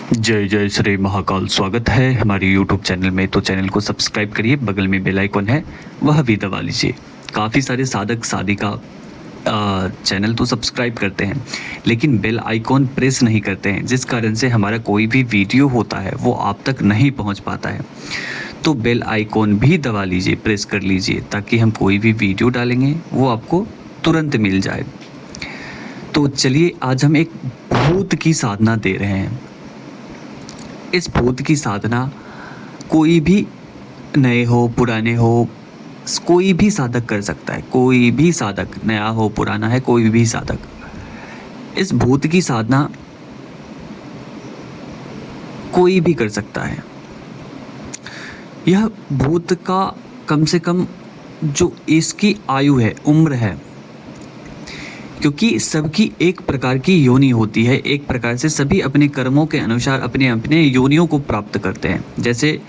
जय जय श्री महाकाल। स्वागत है हमारे YouTube चैनल में। तो चैनल को सब्सक्राइब करिए, बगल में बेल आइकन है वह भी दबा लीजिए। काफ़ी सारे साधक साधिका चैनल तो सब्सक्राइब करते हैं लेकिन बेल आइकॉन प्रेस नहीं करते हैं, जिस कारण से हमारा कोई भी वीडियो होता है वो आप तक नहीं पहुंच पाता है। तो बेल आइकॉन भी दबा लीजिए, प्रेस कर लीजिए, ताकि हम कोई भी वीडियो डालेंगे वो आपको तुरंत मिल जाए। तो चलिए, आज हम एक भूत की साधना दे रहे हैं। इस भूत की साधना कोई भी नए हो पुराने हो, कोई भी साधक कर सकता है। कोई भी साधक, नया हो पुराना है, कोई भी साधक इस भूत की साधना कोई भी कर सकता है। यह भूत का कम से कम जो इसकी आयु है, उम्र है, क्योंकि सबकी एक प्रकार की योनि होती है। एक प्रकार से सभी अपने कर्मों के अनुसार अपने अपने योनियों को प्राप्त करते हैं। जैसे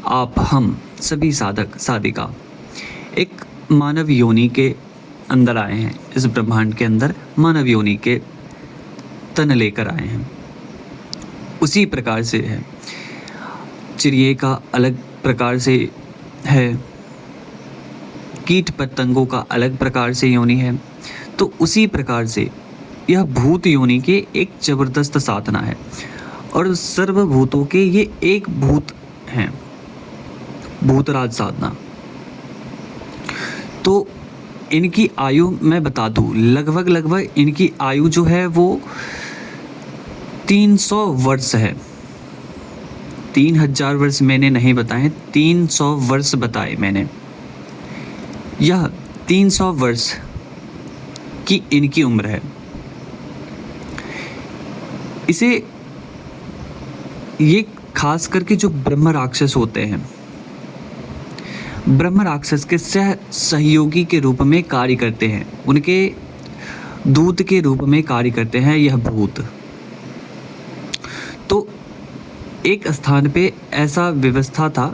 आप, हम सभी साधक साधिका एक मानव योनि के अंदर आए हैं। इस ब्रह्मांड के अंदर मानव योनि के तन लेकर आए हैं। उसी प्रकार से है, चिड़िए का अलग प्रकार से है, कीट पतंगों का अलग प्रकार से योनि है। तो उसी प्रकार से यह भूत योनि के एक जबरदस्त साधना है और सर्वभूतों के ये एक भूत हैं, भूतराज साधना। तो इनकी आयु मैं बता दूं, लगभग इनकी आयु जो है वो 300 वर्ष है। 3000 वर्ष मैंने नहीं बताए, 300 वर्ष बताए मैंने। यह 300 वर्ष की इनकी उम्र है। इसे ये खास करके जो ब्रह्म राक्षस होते हैं, ब्रह्म राक्षस के सहयोगी के रूप में कार्य करते हैं, उनके दूत के रूप में कार्य करते हैं यह भूत। तो एक स्थान पे ऐसा व्यवस्था था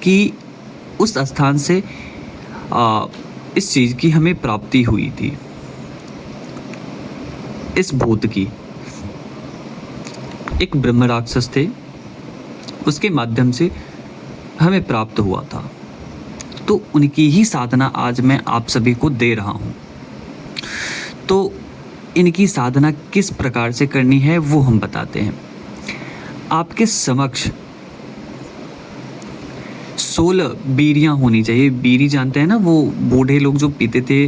कि उस स्थान से इस चीज़ की हमें प्राप्ति हुई थी। इस भूत की एक ब्रह्म राक्षस थे, उसके माध्यम से हमें प्राप्त हुआ था। तो उनकी ही साधना आज मैं आप सभी को दे रहा हूँ। तो इनकी साधना किस प्रकार से करनी है वो हम बताते हैं। आपके समक्ष 16 बीरियाँ होनी चाहिए। बीरी जानते हैं ना, वो बूढ़े लोग जो पीते थे,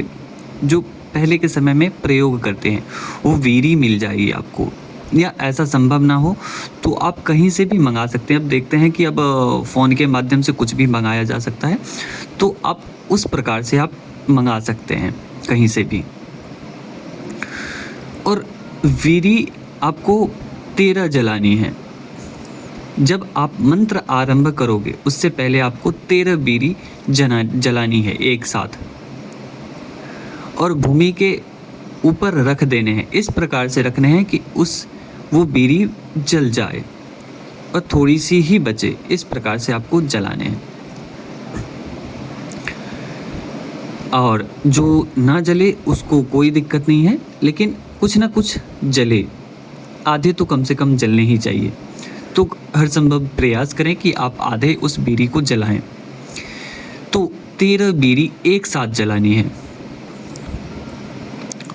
जो पहले के समय में प्रयोग करते हैं, वो बीरी मिल जाएगी आपको। या ऐसा संभव ना हो तो आप कहीं से भी मंगा सकते हैं। अब देखते हैं कि अब फ़ोन के माध्यम से कुछ भी मंगाया जा सकता है, तो आप उस प्रकार से आप मंगा सकते हैं कहीं से भी। और बीरी आपको 13 जलानी है। जब आप मंत्र आरंभ करोगे उससे पहले आपको 13 बीरी जलानी है एक साथ, और भूमि के ऊपर रख देने हैं। इस प्रकार से रखने हैं कि वो बीरी जल जाए और थोड़ी सी ही बचे। इस प्रकार से आपको जलाने हैं। और जो ना जले उसको कोई दिक्कत नहीं है, लेकिन कुछ ना कुछ जले, आधे तो कम से कम जलने ही चाहिए। तो हर संभव प्रयास करें कि आप आधे उस बीरी को जलाएं। तो 13 बीरी एक साथ जलानी है।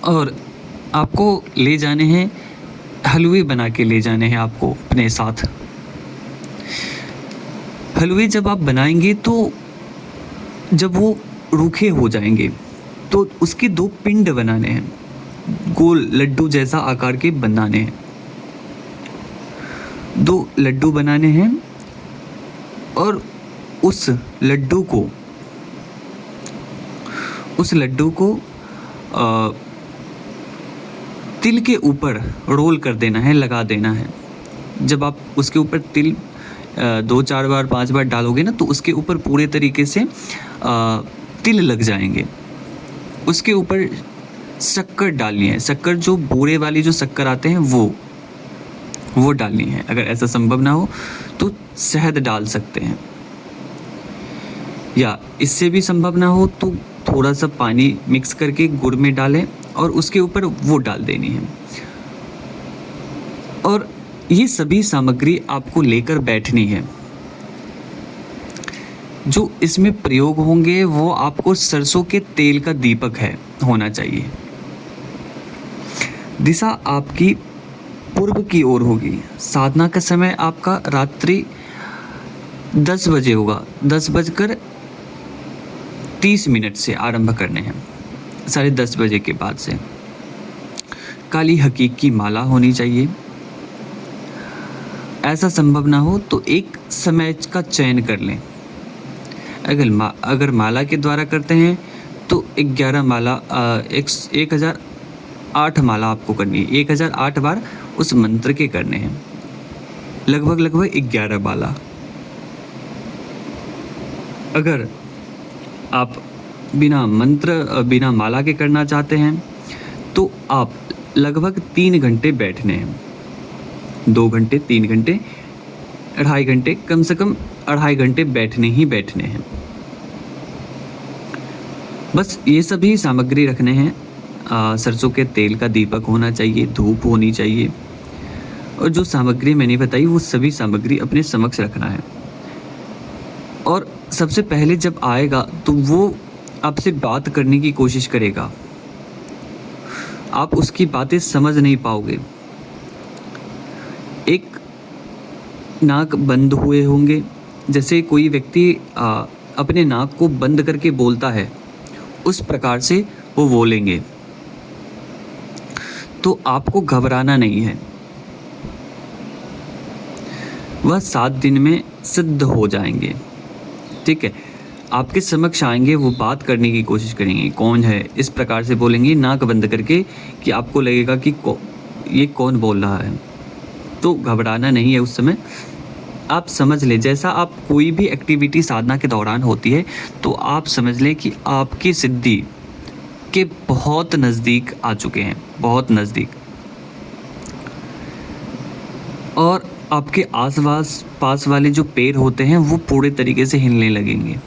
और आपको ले जाने हैं, हलवे बना के ले जाने हैं आपको अपने साथ। हलवे जब आप बनाएंगे तो जब वो रूखे हो जाएंगे तो उसके 2 पिंड बनाने हैं, गोल लड्डू जैसा आकार के बनाने हैं। 2 लड्डू बनाने हैं और उस लड्डू को तिल के ऊपर रोल कर देना है, लगा देना है। जब आप उसके ऊपर तिल 2-4 बार 5 बार डालोगे ना, तो उसके ऊपर पूरे तरीके से तिल लग जाएंगे। उसके ऊपर शक्कर डालनी है। शक्कर जो बूरे वाली जो शक्कर आते हैं वो डालनी है। अगर ऐसा संभव ना हो तो शहद डाल सकते हैं, या इससे भी संभव ना हो तो थोड़ा सा पानी मिक्स करके गुड़ में डालें और उसके ऊपर वो डाल देनी है। और ये सभी सामग्री आपको लेकर बैठनी है। जो इसमें प्रयोग होंगे वो आपको सरसों के तेल का दीपक है होना चाहिए। दिशा आपकी पूर्व की ओर होगी। साधना का समय आपका रात्रि 10 बजे होगा। 10:30 से आरंभ करने हैं, 10:30 बजे के बाद से। काली हकीक की माला होनी चाहिए। ऐसा संभव ना हो तो एक समय का चयन कर लें। अगर माला के द्वारा करते हैं तो 11 माला 1008 माला आपको करनी है। 1008 बार उस मंत्र के करने हैं, लगभग 11 माला। अगर आप बिना माला के करना चाहते हैं तो आप लगभग 3 घंटे बैठने हैं। 2 घंटे, 3 घंटे, 2.5 घंटे, कम से कम 2.5 घंटे बैठने हैं। बस ये सभी सामग्री रखने हैं। सरसों के तेल का दीपक होना चाहिए, धूप होनी चाहिए, और जो सामग्री मैंने बताई वो सभी सामग्री अपने समक्ष रखना है। और सबसे पहले जब आएगा तो वो आपसे बात करने की कोशिश करेगा। आप उसकी बातें समझ नहीं पाओगे। एक नाक बंद हुए होंगे, जैसे कोई व्यक्ति अपने नाक को बंद करके बोलता है, उस प्रकार से वो बोलेंगे। तो आपको घबराना नहीं है। वह 7 दिन में सिद्ध हो जाएंगे। ठीक है, आपके समक्ष आएंगे, वो बात करने की कोशिश करेंगे, कौन है, इस प्रकार से बोलेंगे नाक बंद करके कि आपको लगेगा कि ये कौन बोल रहा है। तो घबराना नहीं है। उस समय आप समझ ले, जैसा आप कोई भी एक्टिविटी साधना के दौरान होती है तो आप समझ लें कि आपकी सिद्धि के बहुत नज़दीक आ चुके हैं, बहुत नज़दीक। और आपके आसपास पास वाले जो पेड़ होते हैं वो पूरे तरीके से हिलने लगेंगे।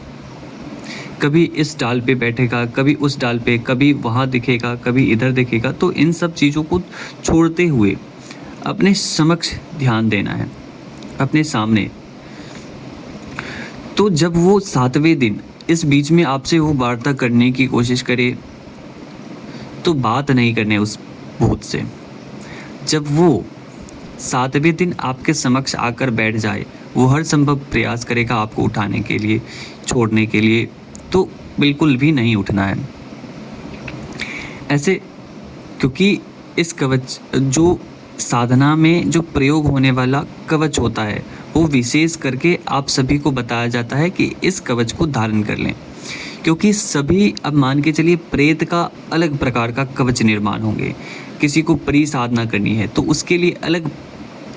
कभी इस डाल पे बैठेगा, कभी उस डाल पे, कभी वहाँ दिखेगा, कभी इधर दिखेगा। तो इन सब चीज़ों को छोड़ते हुए अपने समक्ष ध्यान देना है, अपने सामने। तो जब वो 7वें दिन इस बीच में आपसे वो वार्ता करने की कोशिश करे तो बात नहीं करने उस भूत से। जब वो 7वें दिन आपके समक्ष आकर बैठ जाए, वो हर संभव प्रयास करेगा आपको उठाने के लिए, छोड़ने के लिए, तो बिल्कुल भी नहीं उठना है ऐसे। क्योंकि इस कवच, जो साधना में जो प्रयोग होने वाला कवच होता है, वो विशेष करके आप सभी को बताया जाता है कि इस कवच को धारण कर लें। क्योंकि सभी, अब मान के चलिए, प्रेत का अलग प्रकार का कवच निर्माण होंगे। किसी को परी साधना करनी है तो उसके लिए अलग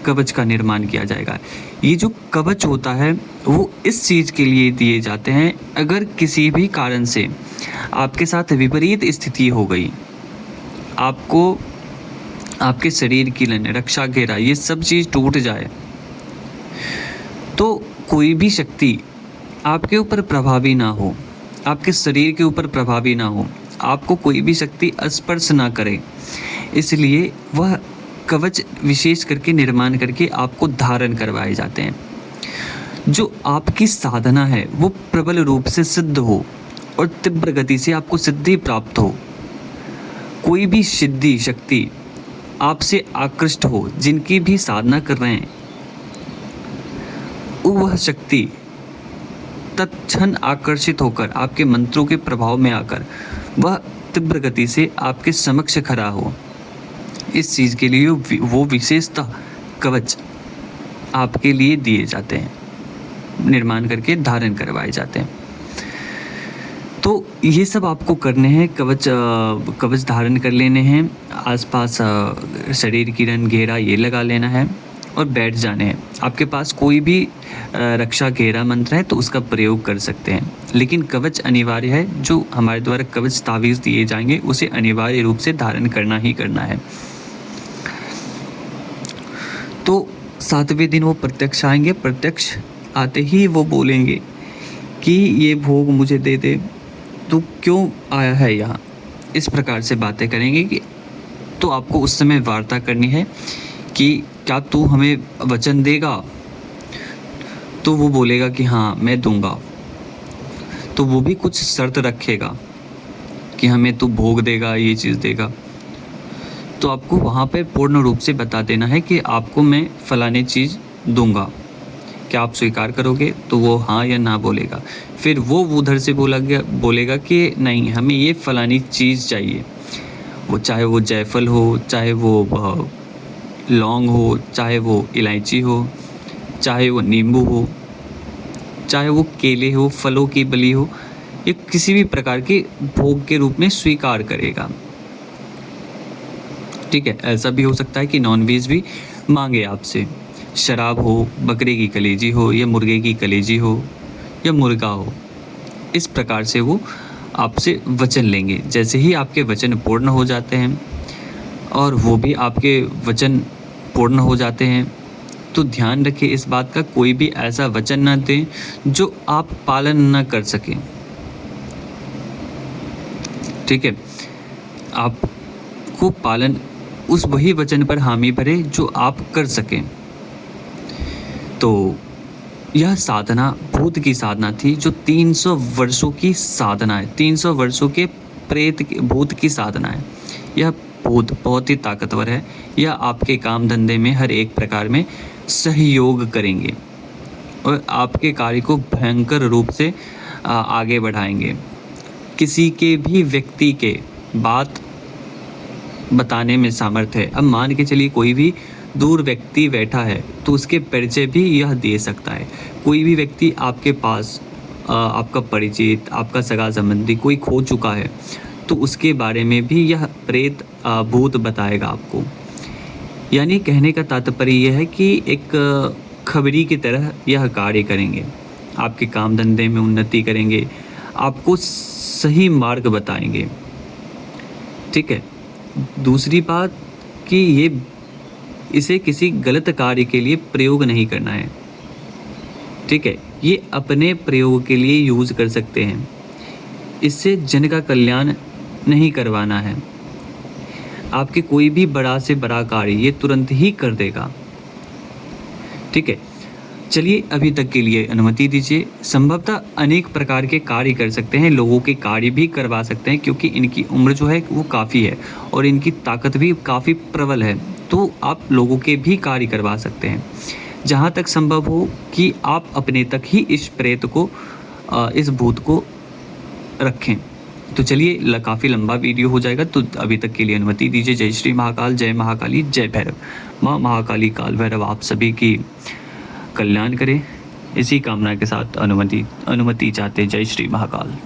कवच का निर्माण किया जाएगा। ये जो कवच होता है वो इस चीज़ के लिए दिए जाते हैं, अगर किसी भी कारण से आपके साथ विपरीत स्थिति हो गई, आपको आपके शरीर की रक्षा घेरा, ये सब चीज़ टूट जाए, तो कोई भी शक्ति आपके ऊपर प्रभावी ना हो, आपके शरीर के ऊपर प्रभावी ना हो, आपको कोई भी शक्ति स्पर्श ना करे, इसलिए वह कवच विशेष करके निर्माण करके आपको धारण करवाए जाते हैं। जो आपकी साधना है वो प्रबल रूप से सिद्ध हो और तीव्र गति से आपको सिद्धि प्राप्त हो। कोई भी सिद्धि शक्ति आपसे आकृष्ट हो, जिनकी भी साधना कर रहे हैं, वह शक्ति तत्क्षण आकर्षित होकर आपके मंत्रों के प्रभाव में आकर वह तीव्र गति से आपके समक्ष खड़ा हो। इस चीज़ के लिए वो विशेषता कवच आपके लिए दिए जाते हैं, निर्माण करके धारण करवाए जाते हैं। तो ये सब आपको करने हैं, कवच धारण कर लेने हैं, आसपास शरीर की घेरा ये लगा लेना है और बैठ जाने हैं। आपके पास कोई भी रक्षा घेरा मंत्र है तो उसका प्रयोग कर सकते हैं, लेकिन कवच अनिवार्य है। जो हमारे द्वारा कवच तावीज़ दिए जाएंगे उसे अनिवार्य रूप से धारण करना ही करना है। तो 7वें दिन वो प्रत्यक्ष आएंगे। प्रत्यक्ष आते ही वो बोलेंगे कि ये भोग मुझे दे दे, तो क्यों आया है यहाँ, इस प्रकार से बातें करेंगे। कि तो आपको उस समय वार्ता करनी है कि क्या तू हमें वचन देगा? तो वो बोलेगा कि हाँ मैं दूंगा। तो वो भी कुछ शर्त रखेगा कि हमें तू भोग देगा, ये चीज़ देगा। तो आपको वहाँ पे पूर्ण रूप से बता देना है कि आपको मैं फलाने चीज़ दूंगा, क्या आप स्वीकार करोगे? तो वो हाँ या ना बोलेगा। फिर वो उधर से बोलेगा कि नहीं, हमें ये फलानी चीज़ चाहिए, वो चाहे वो जायफल हो, चाहे वो लौंग हो, चाहे वो इलायची हो, चाहे वो नींबू हो, चाहे वो केले हो, फलों की बली हो, ये किसी भी प्रकार के भोग के रूप में स्वीकार करेगा। ठीक है, ऐसा भी हो सकता है कि नॉनवेज भी मांगे आपसे, शराब हो, बकरे की कलेजी हो, या मुर्गे की कलेजी हो, या मुर्गा हो। इस प्रकार से वो आपसे वचन लेंगे। जैसे ही आपके वचन पूर्ण हो जाते हैं और वो भी आपके वचन पूर्ण हो जाते हैं, तो ध्यान रखें इस बात का, कोई भी ऐसा वचन ना दें जो आप पालन ना कर सकें। ठीक है, आपको पालन उस वही वचन पर हामी भरे जो आप कर सकें। तो यह साधना भूत की साधना थी, जो 300 वर्षों की साधना है, 300 वर्षों के भूत की साधना है। यह भूत बहुत ही ताकतवर है। यह आपके काम धंधे में हर एक प्रकार में सहयोग करेंगे और आपके कार्य को भयंकर रूप से आगे बढ़ाएंगे। किसी के भी व्यक्ति के बात बताने में सामर्थ्य है। अब मान के चलिए कोई भी दूर व्यक्ति बैठा है तो उसके परिचय भी यह दे सकता है। कोई भी व्यक्ति आपके पास आपका परिचित, आपका सगा संबंधी कोई खो चुका है तो उसके बारे में भी यह प्रेत भूत बताएगा आपको। यानी कहने का तात्पर्य यह है कि एक खबरी की तरह यह कार्य करेंगे, आपके काम धंधे में उन्नति करेंगे, आपको सही मार्ग बताएंगे। ठीक है, दूसरी बात कि इसे किसी गलत कार्य के लिए प्रयोग नहीं करना है। ठीक है, ये अपने प्रयोग के लिए यूज़ कर सकते हैं, इससे जन का कल्याण नहीं करवाना है। आपके कोई भी बड़ा से बड़ा कार्य ये तुरंत ही कर देगा। ठीक है, चलिए अभी तक के लिए अनुमति दीजिए। संभवतः अनेक प्रकार के कार्य कर सकते हैं, लोगों के कार्य भी करवा सकते हैं, क्योंकि इनकी उम्र जो है वो काफ़ी है और इनकी ताकत भी काफ़ी प्रबल है। तो आप लोगों के भी कार्य करवा सकते हैं। जहाँ तक संभव हो कि आप अपने तक ही इस प्रेत को, इस भूत को रखें। तो चलिए काफ़ी लंबा वीडियो हो जाएगा, तो अभी तक के लिए अनुमति दीजिए। जय श्री महाकाल, जय महाकाली, जय भैरव। माँ महाकाली, काल भैरव आप सभी की कल्याण करें। इसी कामना के साथ अनुमति चाहते। जय श्री महाकाल।